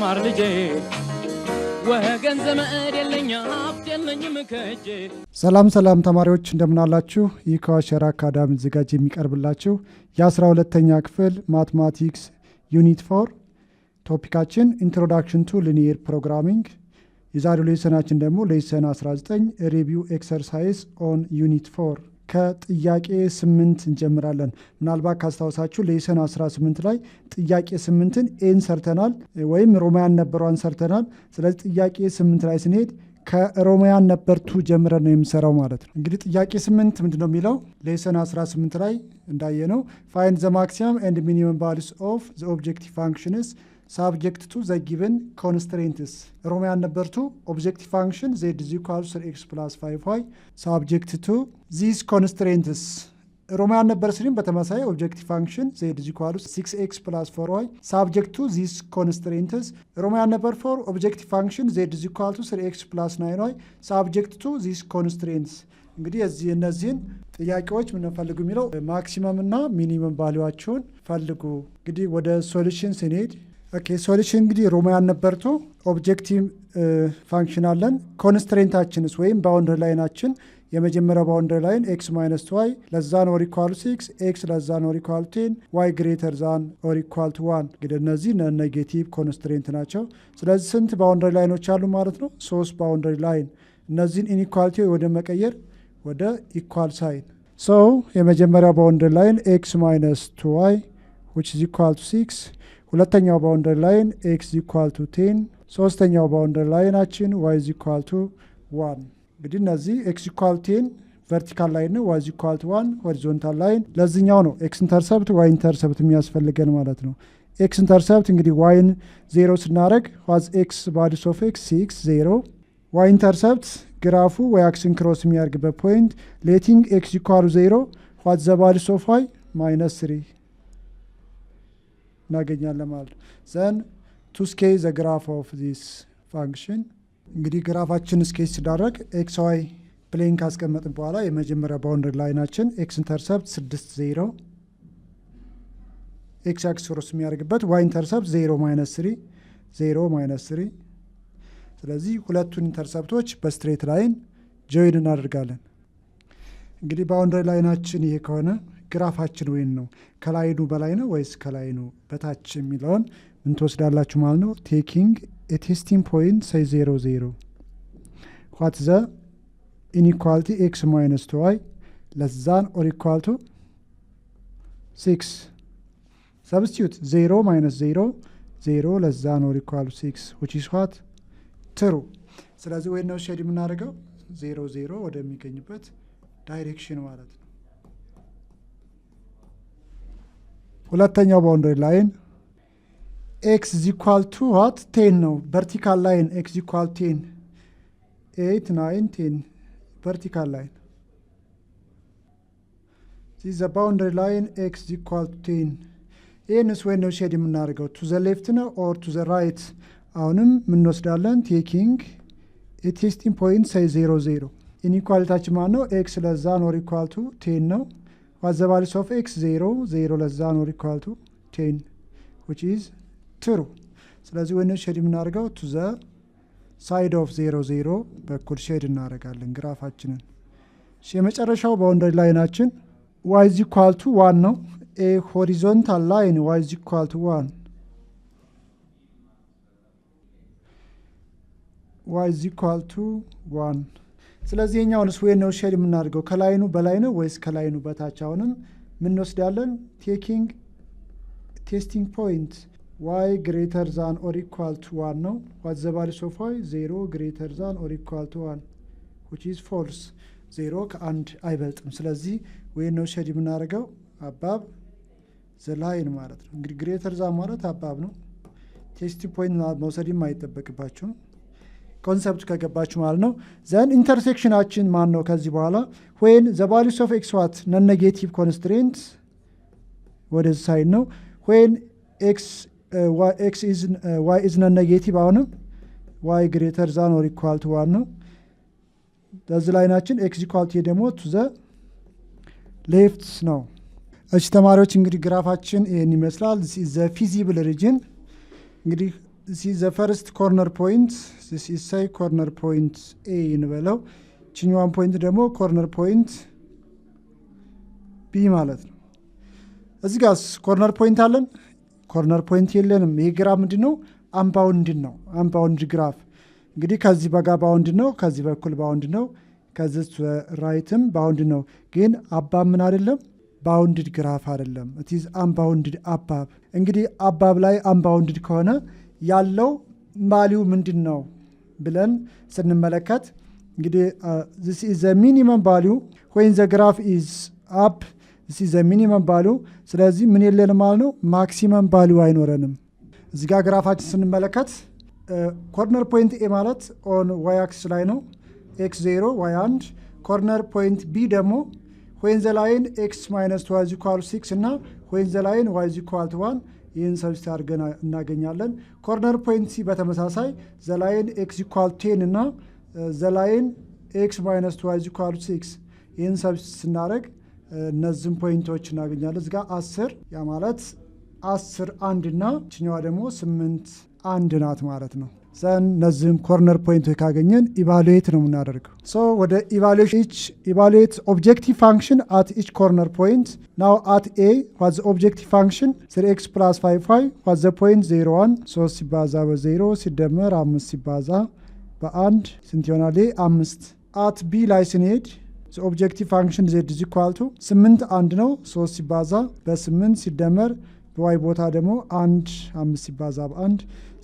ተማር ልጄ ወገን ዘመድ የለኝ ሀብት የለኝም ከእጄ። ሰላም ተማሪዎች እንደምን አላችሁ? ይህ ከዋሸራ አካዳሚ ዝጋጅ የሚቀርብላችሁ የ12ኛ ክፍል ማትማቲክስ ዩኒት 4 ቶፒካችን ኢንትሮዳክሽን ቱ ሊኒየር ፕሮግራሚንግ። የዛሬው ሌሰናችን ደግሞ ሌሰን 19 ሪቪው ኤክሰርሳይዝ ኦን ዩኒት 4 ከጥያቄ 8 እንጀምራለን። ምናልባት ካስታውሳችሁ ሌሰን 18 ላይ ጥያቄ 8ን ኤን ሰርተናል ወይም ሮማያን ነበሯን ሰርተናል። ስለዚህ ጥያቄ 8 ላይ ስንሄድ ከሮማያን ነበር 2 ጀምረን ነው የምንሰራው ማለት ነው። እንግዲህ ጥያቄ 8 ምንድነው የሚለው? ሌሰን 18 ላይ እንዳየነው ፋይንድ ዘ ማክሲመም ኤንድ ሚኒመም ቫሉስ ኦፍ ዘ ኦብጀክቲቭ ፋንክሽንስ subject to the given constraints. Roman number 2 objective function z is equal to x plus 5y subject to these constraints. Roman number 3 በተመሳሳይ objective function z is equal to 6x plus 4y subject to these constraints. Roman number 4 objective function z is equal to 3x plus 9y subject to these constraints. እንግዲህ እነዚህን ጥያቄዎች ምን ፈልጉ የሚለው ማክሲመም እና ሚኒመም ቫልዩዋቸውን ፈልጉ። እንግዲህ ወደ ሶሉሽን ስንሄድ ኦኬ ሶሉሽን እንግዲህ ሮማያን ነበርቶ ኦብጀክቲቭ ፋንክሽን አለን። ኮንስትሬንታችንስ ወይም ባውንደሪ ላይናችን የመጀመሪያው ባውንደሪ ላይን x minus y less than or equal to 6 x less than or equal to 10 y greater than or equal to 1 እንግዲህ እነዚህ ኔጌቲቭ ኮንስትሬንት ናቸው። ስለዚህ ስንት ባውንደሪ ላይኖች አሉ ማለት ነው? 3 ባውንደሪ ላይን። እነዚህን ኢንኢኳሊቲ ወደ መቀየር ወደ ኢኳል ሳይን ሶ የመጀመሪያው ባውንደሪ ላይን x minus 2y which is equal to 6 ሁለተኛው ባውንደሪ ላይን x equal to 10 ሶስተኛው ባውንደሪ ላይናችን y equal to 1 እንግዲህ እነዚህ x equal to 10 ቨርቲካል ላይን ነው y equal to 1 ሆሪዞንታል ላይን ለዚህኛው ነው x ኢንተርሰፕት y ኢንተርሰፕት የሚያስፈልገን ማለት ነው። x ኢንተርሰፕት እንግዲህ y-ን 0 ስናደርግ was x values of x 6 0 y ኢንተርሰፕት ግራፉ y አክሲን ክሮስ የሚያደርግበት ፖይንት ሌቲንግ x equal to 0 was the values of y minus 3 እናገኛለን ማለት ነው። ዘን ቱ ስኬች ዘ ግራፍ ኦፍ ዚስ ፋንክሽን እንግዲህ ግራፋችን ስኬች ሲዳረግ ኤክስ ዋይ ፕሌን ካስቀመጥን በኋላ የመጀመሪያ ባውንደሪ ላይናችን ኤክስ ኢንተርሰፕት 6 0 ኤክስ አክሲስ ክሮስ የሚያደርግበት ዋይ ኢንተርሰፕት 0 ማይነስ 3 0 ማይነስ 3 ስለዚህ ሁለቱን ኢንተርሰፕቶች በስትሬት ላይን ጆይን እናደርጋለን። እንግዲህ ባውንደሪ ላይናችን ይሄ ከሆነ ግራፋችን ወይን ነው ከላይኑ በላይ ነው ወይስ ከላይኑ በታች የሚለውን ምን ትወስዳላችሁ ማለት ነው። ቴኪንግ ኤ ቴስቲንግ ፖይንት ሳይ 0 0 what the inequality x minus 2y less than or equal to 6 substitute 0 minus 0 0 less than or equal to 6 which is what true። ስለዚህ ወይ ነው ሼድ የምናደርገው 0 0 ወደሚገኝበት ዳይሬክሽን ማለት ነው። ሁለተኛው ባውንደሪ ላይን x is equal to what 10 ነው። vertical line x equal 10 8 9 10 vertical line this is the boundary line x is equal to 10 ይህንስ ወይ ነው ሼድ የምናደርገው to the left ነው or to the right? አሁንም ምንወስዳለን taking a testing point say 0 0 ኢንኢኳሊቲያችን ማለት ነው x less than or equal to 10 ነው። What's the values of x 0 0 less than or equal to 10 which is true። ስለዚህ ወይ ነው ሼድ የምናደርገው to the side of 0 0 በኩል ሼድ እናደርጋለን ግራፋችንን። የመጨረሻው ባውንደሪ ላይናችን y is equal to 1 ነው። a horizontal line y is equal to 1 y is equal to 1 ስለዚህ የኛውንስ ወይ ነው ሼድ የምናደርገው ከላይኑ በላይ ነው ወይስ ከላይኑ በታች? አሁንም ምን ወስዳለን ቴኪንግ ቴስቲንግ ፖይንት y greater than or equal to 1 ነው። what the values of y 0 greater than or equal to 1 which is false 0 ከአንድ አይበልጥም። ስለዚህ ወይ ነው ሼድ የምናደርገው አባብ the line ማለት ነው። እንግዲህ greater than ማለት አባብ ነው። ቴስቲንግ ፖይንት መውሰድም አይጠበቅባችሁም ኮንሰፕት ከገባችሁ ማለት ነው። ዘን ኢንተርሴክሽናችን ማን ነው? ከዚህ በኋላ when the values of x what non negative constraint ወደ ሳይድ ነው። when x y is non negative አሁንም y greater than or equal to 1 ነው። በዚህ ላይናችን x equal to ደግሞ to the left ነው። እሺ ተማሪዎች እንግዲህ ግራፋችን ይሄን ይመስላል። this is the feasible region እንግዲህ this is the first corner point. This is say corner point A እንበለው ችኛዋን ፖይንት ደግሞ ኮርነር ፖይንት B ማለት ነው። እዚህ ጋር ኮርነር ፖይንት አለን? ኮርነር ፖይንት የለንም። ይሄ ግራፍ ምንድነው? አንባውንድ ነው። አንባውንድ ግራፍ እንግዲህ ከዚህ በጋ ባውንድ ነው፣ ከዚህ በኩል ባውንድ ነው፣ ከዚህ ራይትም ባውንድ ነው። ግን አባብ ምን አይደለም? ባውንድድ ግራፍ አይደለም። it is unbounded አባብ። እንግዲህ አባብ ላይ unbounded ከሆነ ያለው ቫልዩ ምንድነው ብለን ስንመለከት እንግዲህ this is the minimum value when the graph is up. this is the minimum value። ስለዚህ ምን የለንም ማለት ነው? ማክሲመም ቫልዩ አይኖረንም። እዚህ ጋር ግራፋችን ስንመለከት ኮርነር ፖይንት ኤ ማለት ኦን ዋይ አክስ ላይ ነው x0 y1 ኮርነር ፖይንት ቢ ደግሞ when the line x minus 2 is equal to 6 እና when the line y is equal to 1 ይህን ሰብስቲት አድርገን እናገኛለን። ኮርነር ፖይንት ሲ በተመሳሳይ the line x equal to 10 እና the line x minus 2 is equal to 6 ይህን ሰብስቲት ስናደርግ እነዚህን ፖይንቶች እናገኛለን። እዚህ ጋር 10 ያ ማለት 10 አንድ እና ችኛዋ ደግሞ 8 አንድ ናት ማለት ነው። ዘን እነዚህን ኮርነር ፖይንቶች ካገኘን ኢቫሉዌት ነው የምናደርገው። ሶ ወደ ኢቫሉዌት ኦብጀክቲቭ ፋንክሽን አት ኢች ኮርነር ፖይንት ናው አት ኤ ዋዝ ኦብጀክቲቭ ፋንክሽን 3x + 5y ዋዝ ዘ ፖይንት 01 3 ሲባዛ በ0 ሲደመር 5 ሲባዛ በ1 ስንት ይሆናል? 5 አት ቢ ላይ ስንሄድ ኦብጀክቲቭ ፋንክሽን z is equal to 8 አንድ ነው 3 ሲባዛ በ8 ሲደመር በዋይ ቦታ ደግሞ 1 5 ሲባዛ በ1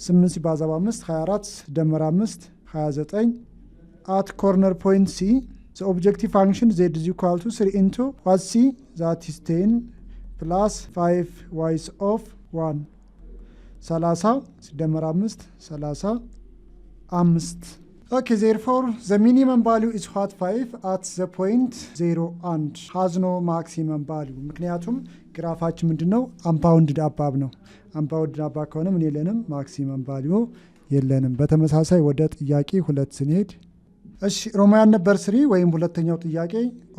8 ሲባዛ በ5 24 ደመር 5 29 at corner point C the objective function z is equal to 3 into what C that is 10 plus 5 y of 1 30 ሲደመር 5 35 okay therefore the minimum value is what 5 at the point 0 and has no maximum value ምክንያቱም ግራፋችን ምንድነው? አንባውንድድ አባብ ነው። አንባውንድድ አባብ ከሆነ ምን የለንም? ማክሲመም ቫልዩ የለንም። በተመሳሳይ ወደ ጥያቄ 2 ስንሄድ እሺ ሮማያን ነበር 3 ወይም ሁለተኛው ጥያቄ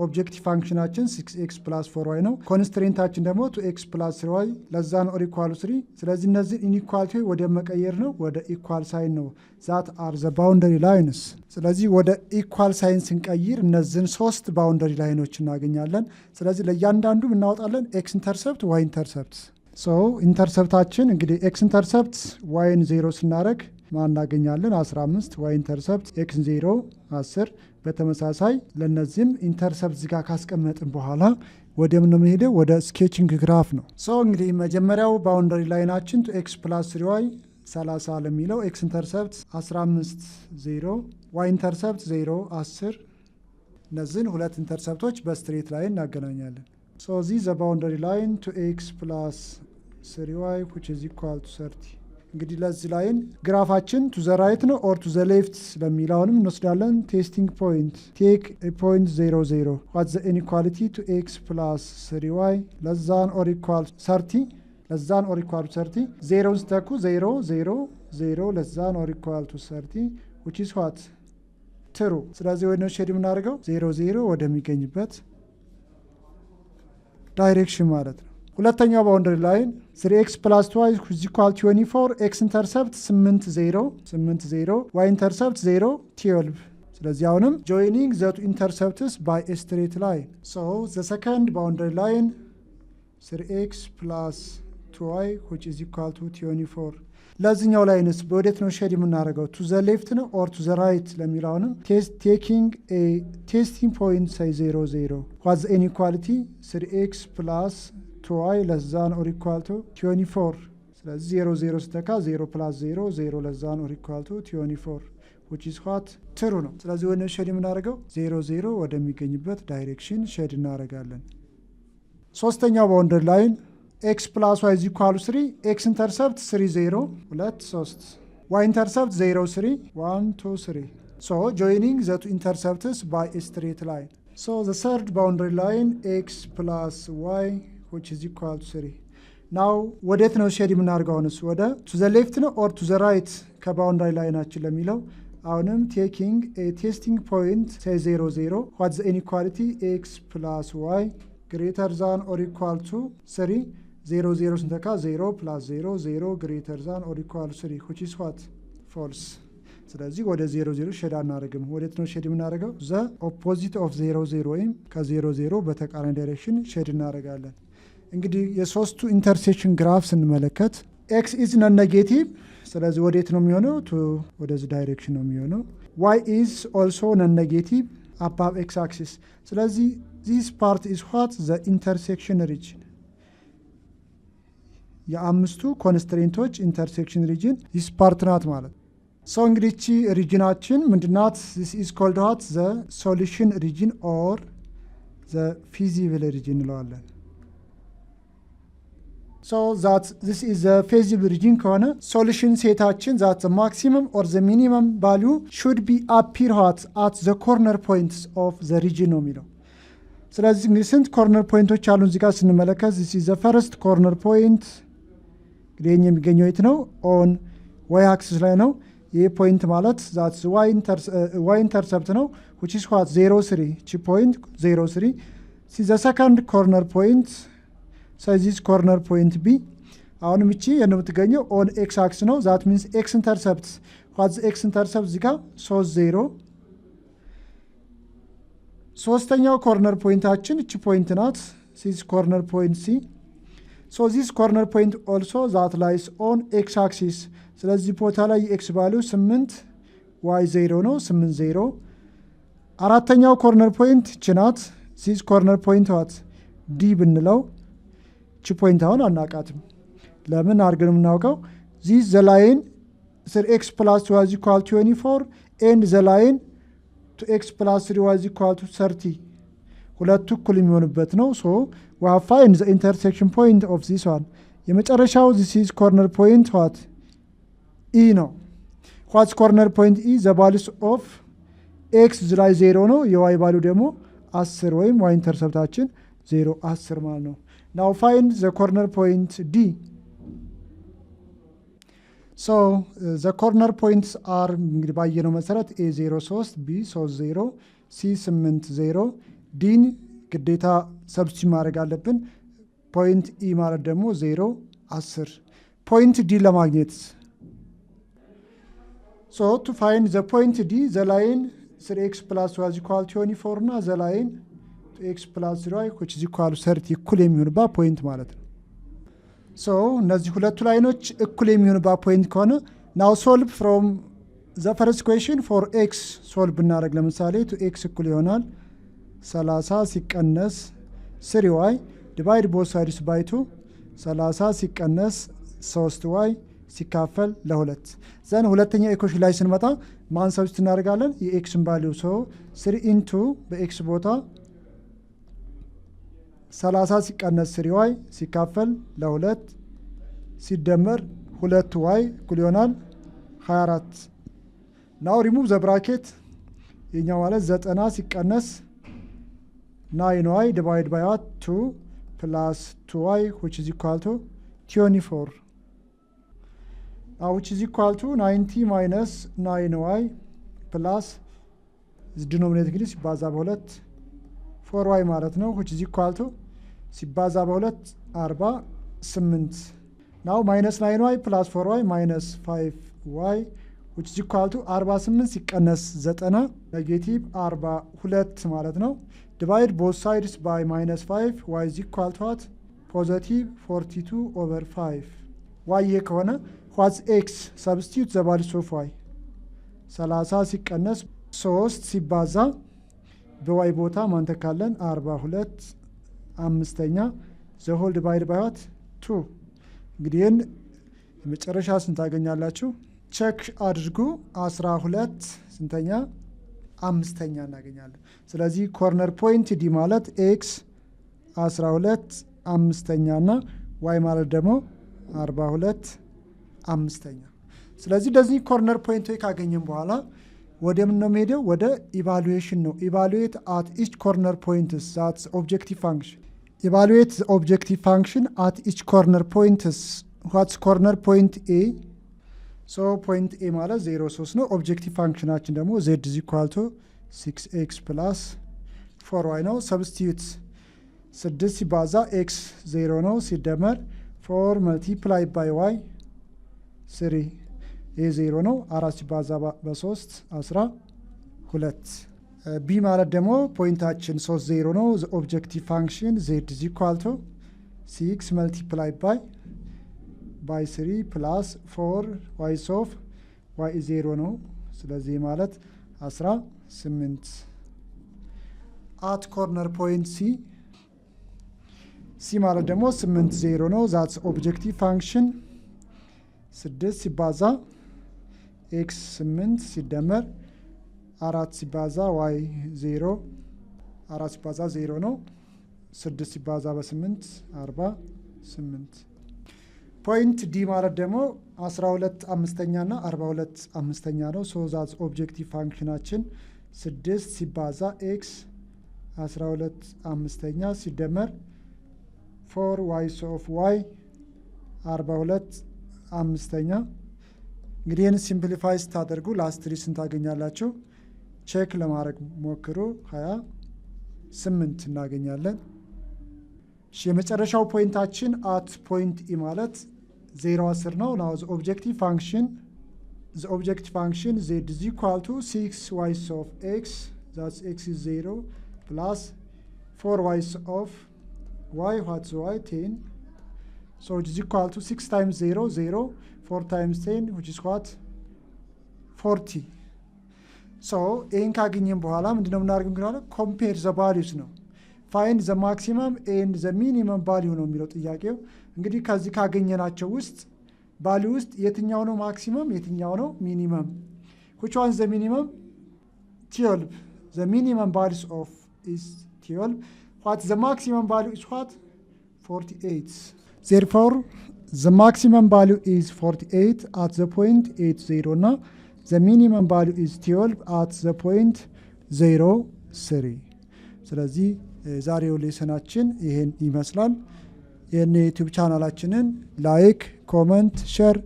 ኦብጀክቲቭ ፋንክሽናችን 6x + 4y ነው። ኮንስትሬንታችን ደግሞ 2x + 3y ለዛን ኦር ኢኳል 3። ስለዚህ እነዚህ ኢንኢኳሊቲ ወደ መቀየር ነው፣ ወደ ኢኳል ሳይን ነው። ዛት አር ዘ ባውንደሪ ላይንስ። ስለዚህ ወደ ኢኳል ሳይን ስንቀይር እነዚህን 3 ባውንደሪ ላይኖች እናገኛለን። ስለዚህ ለእያንዳንዱ እናወጣለን ኤክስ ኢንተርሰፕት፣ ዋይ ኢንተርሰፕት። ሶ ኢንተርሰፕታችን እንግዲህ ኤክስ ኢንተርሰፕት ዋይን 0 ስናደርግ ማናገኛለን 15 ዋይ ኢንተርሰፕት ኤክስ 0 10። በተመሳሳይ ለነዚህም ኢንተርሰፕት ዝጋ ካስቀመጥን በኋላ ወደ ምን ነው የምንሄደው? ወደ ስኬቺንግ ግራፍ ነው። ሶ እንግዲህ መጀመሪያው ባውንደሪ ላይናችን x + 3y 30 ለሚለው ኤክስ ኢንተርሰፕት 15 0 ዋይ ኢንተርሰፕት 0 10። እነዚህን ሁለት ኢንተርሰፕቶች በስትሬት ላይን እናገናኛለን። ሶ ዚህ ዘ ባውንደሪ ላይን x + 3y which is equal to 30። እንግዲህ ለዚህ ላይን ግራፋችን ቱ ዘ ራይት ነው ኦር ቱ ዘ ሌፍት ስለሚለውንም እንወስዳለን። ቴስቲንግ ፖይንት ቴክ ፖይንት 0 0 ዋት ዘ ኢንኢኳሊቲ ቱ ኤክስ ፕላስ 3y ለዛን ኦር ኢኳል 30 ለዛን ኦር ኢኳል 30 0ን ስተኩ 0 0 0 ለዛን ኦር ኢኳል ቱ 30 which is what ትሩ። ስለዚህ ወይ ነው ሼድ የምናደርገው 0 0 ወደሚገኝበት ዳይሬክሽን ማለት ነው። ሁለተኛው ባውንደሪ ላይን 3x + 2y is equal to 24 x ኢንተርሰፕት 8 0 8 0 y ኢንተርሰፕት 0 12። ስለዚህ አሁንም joining the two intercepts by a straight line. So the second boundary line 3x + 2y which is equal to 24። ለዚህኛው ላይንስ በወዴት ነው ሼድ የምናደርገው? ቱ ዘ ሌፍት ነው ኦር ቱ ዘ ራይት ለሚለውንም ቴኪንግ ኤ ቴስቲንግ ፖይንት ሳይ 0 0 what the inequality 3x + 2y ለዛን ኦር ኢኳል ቱ 24። ስለዚህ 0 0 ስተካ 0 + 0 0 ለዛን ኦር ኢኳል ቱ 24 which is what ትሩ ነው። ስለዚህ ወደ ሼድ የምናደርገው 0 0 ወደሚገኝበት ዳይሬክሽን ሼድ እናደርጋለን። ሶስተኛው ባውንደሪ ላይን x + y is equal to 3 x ኢንተርሰፕት 3 0 2 3 y ኢንተርሰፕት 0 3 1 2 3 so joining the two intercepts by a straight line. So the third boundary line x + y which is equal to 3 now ወዴት ነው ሼድ የምናደርገው? አሁንስ ወደ to the left ነው or to the right ከባውንደሪ ላይናችን ለሚለው አሁንም taking a testing point say 0 0 what's the inequality x + y greater than or equal to 3 0 0 ስንተካ 0 + 0 0 greater than or equal 3 which is what false። ስለዚህ ወደ 0 0 ሼድ አናደርግም። ወዴት ነው ሼድ የምናደርገው? ዘ ኦፖዚት ኦፍ 0 0 ወይም ከ0 0 በተቃራኒ ዳይሬክሽን ሼድ እናደርጋለን። እንግዲህ የሶስቱ ኢንተርሴክሽን ግራፍ ስንመለከት ኤክስ ኢዝ ነን ኔጌቲቭ፣ ስለዚህ ወዴት ነው የሚሆነው? ወደዚህ ዳይሬክሽን ነው የሚሆነው። ዋይ ኢዝ ኦልሶ ነን ኔጌቲቭ አባቭ ኤክስ አክሲስ፣ ስለዚህ ዚስ ፓርት ኢዝ ዋት ዘ ኢንተርሴክሽን ሪጅን። የአምስቱ ኮንስትሬንቶች ኢንተርሴክሽን ሪጅን ዚስ ፓርት ናት ማለት ሰው። እንግዲህ እቺ ሪጅናችን ምንድናት? ዚስ ኢዝ ኮልድ ዋት ዘ ሶሉሽን ሪጅን ኦር ዘ ፊዚብል ሪጅን እንለዋለን። So that this is the feasible region ከሆነ solution ሴታችን that the maximum or the minimum value should be appear at the corner points of the region ነው የሚለው። ስለዚህ እንግዲህ ስንት ኮርነር ፖይንቶች አሉ እዚህ ጋር ስንመለከት this is the first corner point። እንግዲህ የሚገኘው የት ነው? on y axis ላይ ነው። ይህ ፖይንት ማለት that's y intercept ነው which is what 0 3 እቺ ፖይንት 0 3 this is the second corner point ሳይዚስ ኮርነር ፖይንት ቢ። አሁንም እቺ የምትገኘው ኦን ኤክስ አክስ ነው። ዛት ሚንስ ኤክስ ኢንተርሰፕት ዋት ኤክስ ኢንተርሰፕት እዚህ ጋር 3 0። ሶስተኛው ኮርነር ፖይንታችን እቺ ፖይንት ናት። ሲስ ኮርነር ፖይንት ሲ። ሶ ዚስ ኮርነር ፖይንት ኦልሶ ዛት ላይስ ኦን ኤክስ አክሲስ። ስለዚህ ቦታ ላይ የኤክስ ቫልዩ 8 ዋይ 0 ነው 8 0። አራተኛው ኮርነር ፖይንት እቺ ናት። ሲስ ኮርነር ፖይንት ዋት ዲ ብንለው ቺ ፖይንት አሁን አናቃትም። ለምን አድርገን የምናውቀው? ዚስ ዘ ላይን ስር ኤክስ ፕላስ 2 ዋዝ ኢኳል ቱ 24 ኤንድ ዘ ላይን ቱ ኤክስ ፕላስ 3 ዋዝ ኢኳል ቱ 30 ሁለቱ እኩል የሚሆንበት ነው። ሶ ዊ ሃቭ ፋይንድ ዘ ኢንተርሴክሽን ፖይንት ኦፍ ዚስ ዋን። የመጨረሻው ዚስ ኢዝ ኮርነር ፖይንት ዋት ኢ ነው። ዋትስ ኮርነር ፖይንት ኢ? ዘ ቫሉስ ኦፍ ኤክስ ላይ 0 ነው፣ የዋይ ቫሉ ደግሞ 10 ወይም ዋይ ኢንተርሰፕታችን 0 10 ማለት ነው። Now find the corner point D. So the corner points are እንግዲህ ባየነው መሰረት A 0 3 B 3 0 C 8 0 ዲን ግዴታ ሰብስቲት ማድረግ አለብን። ፖይንት E ማለት ደግሞ 0 10 ፖይንት D ለማግኘት so to find the point D the line 3x plus y is equal to 24 እና the line ኤክስ ፕላስ 0 which is equal to 30 እኩል የሚሆንባት ፖይንት ማለት ነው። ሶ እነዚህ ሁለቱ ላይኖች እኩል የሚሆንባት ፖይንት ከሆነ ናው ሶልቭ ፍሮም ዘ ፈርስት ኩዌሽን ፎር ኤክስ ሶልቭ ብናደረግ ለምሳሌ ቱ ኤክስ እኩል ይሆናል 30 ሲቀነስ 3y ዲቫይድ ቦት ሳይድስ ባይ 2 30 ሲቀነስ 3y ሲካፈል ለ2 ዘን ሁለተኛ ኢኩዌሽን ላይ ስንመጣ ማን ሰብስቲት እናደርጋለን? የኤክስን ቫልዩ ሶ 3 ኢንቱ በኤክስ ቦታ 30 ሲቀነስ 3y ሲካፈል ለ2 ሲደመር 2y እኩል ይሆናል 24። ናው ሪሙቭ ዘ ብራኬት የኛው ማለት 90 ሲቀነስ 9y ዲቫይድ ባይ 2 ፕላስ 2y which is equal to 24 which is equal to 90 minus 9y ፕላስ ዲኖሚኔተር እንግዲህ ሲባዛ በ2 4y ማለት ነው which is equal to ሲባዛ በ2 48 ናው ማይነስ 9y ፕላስ 4y ማይነስ 5y which is equal to 48 ሲቀነስ 90 ኔጌቲቭ 42 ማለት ነው። ዲቫይድ ቦት ሳይድስ ባይ ማይነስ 5 y is equal to what ፖዚቲቭ 42 over 5 y ከሆነ what's x substitute the value of y 30 ሲቀነስ 3 ሲባዛ በዋይ ቦታ ማንተካለን 42 አምስተኛ ዘ ሆል ዲቫይድ ባይ 2 እንግዲህ የመጨረሻ ስንት ታገኛላችሁ? ቼክ አድርጉ 12 ስንተኛ አምስተኛ እናገኛለን። ስለዚህ ኮርነር ፖይንት ዲ ማለት ኤክስ 12 አምስተኛ እና ዋይ ማለት ደግሞ 42 አምስተኛ። ስለዚህ እንደዚህ ኮርነር ፖይንት ካገኘን በኋላ ወደ ምን ነው የሚሄደው? ወደ ኢቫሉዌሽን ነው። ኢቫሉዌት አት ኢች ኮርነር ፖይንትስ ዛትስ ኦብጀክቲቭ ፋንክሽን። ኢቫሉዌት ዘ ኦብጀክቲቭ ፋንክሽን አት ኢች ኮርነር ፖይንትስ ዋትስ ኮርነር ፖይንት ኤ። ሶ ፖይንት ኤ ማለት 0 3 ነው። ኦብጀክቲቭ ፋንክሽናችን ደግሞ z is equal to 6x plus 4y ነው። ሰብስቲዩት 6 ሲባዛ ኤክስ 0 ነው ሲደመር 4 መልቲፕላይ ባይ ዋይ 3 ይህ 0 ነው 4 ሲባዛ በ3 12 ቢ ማለት ደግሞ ፖይንታችን 3 0 ነው ኦብጀክቲቭ ፋንክሽን z is equal to 6 multiply by 3 plus 4 y of y is 0 ነው ስለዚህ ማለት 18 at corner point c ማለት ደግሞ 8 0 ነው that's objective function 6 ሲባዛ x 8 ሲደመር 4 ሲባዛ y 0 4 ሲባዛ 0 ነው 6 ሲባዛ በ8 48 ፖይንት ዲ ማለት ደግሞ 12 አምስተኛ እና 42 አምስተኛ ነው so that's objective functionአችን 6 ሲባዛ x 12 አምስተኛ ሲደመር 4 y of y 42 አምስተኛ እንግዲህ ይህን ሲምፕሊፋይ ስታደርጉ ላስት ሪስን ታገኛላችሁ ቼክ ለማድረግ ሞክሩ 28 እናገኛለን የመጨረሻው ፖይንታችን at point e ማለት 0 10 ነው now the objective function z is equal to 6 y of x that's x is 0 plus 4 y of y what's y 10 so it is equal to 6 times 0 0 4 times 10 which is what 40 so ይህን ካገኘን በኋላ ምንድነው የምናደርገው እንግዲህ compare the values ነው find the maximum and the minimum value ነው የሚለው ጥያቄው እንግዲህ ከዚህ ካገኘናቸው ውስጥ ቫልዩ ውስጥ የትኛው ነው ማክሲመም የትኛው ነው ሚኒመም which one is the minimum 12 the minimum values of is 12 what the maximum value is what 48 therefore the maximum value is 48 at the point 80 እና the minimum value is 12 at the point 03 ስለዚህ ዛሬው ሌሰናችን ይሄን ይመስላል የኔ ዩቲዩብ ቻናላችንን ላይክ ኮሜንት ሼር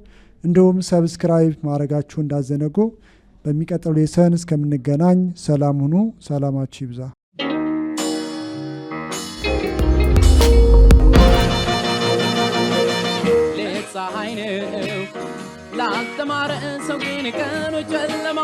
እንዲሁም ሰብስክራይብ ማድረጋችሁ እንዳዘነጉ በሚቀጥለው ሌሰን እስከምንገናኝ ሰላም ሁኑ ሰላማችሁ ይብዛ ፀሐይ ነው ላስተማረ ሰው ግን ቀኑ ጨለማ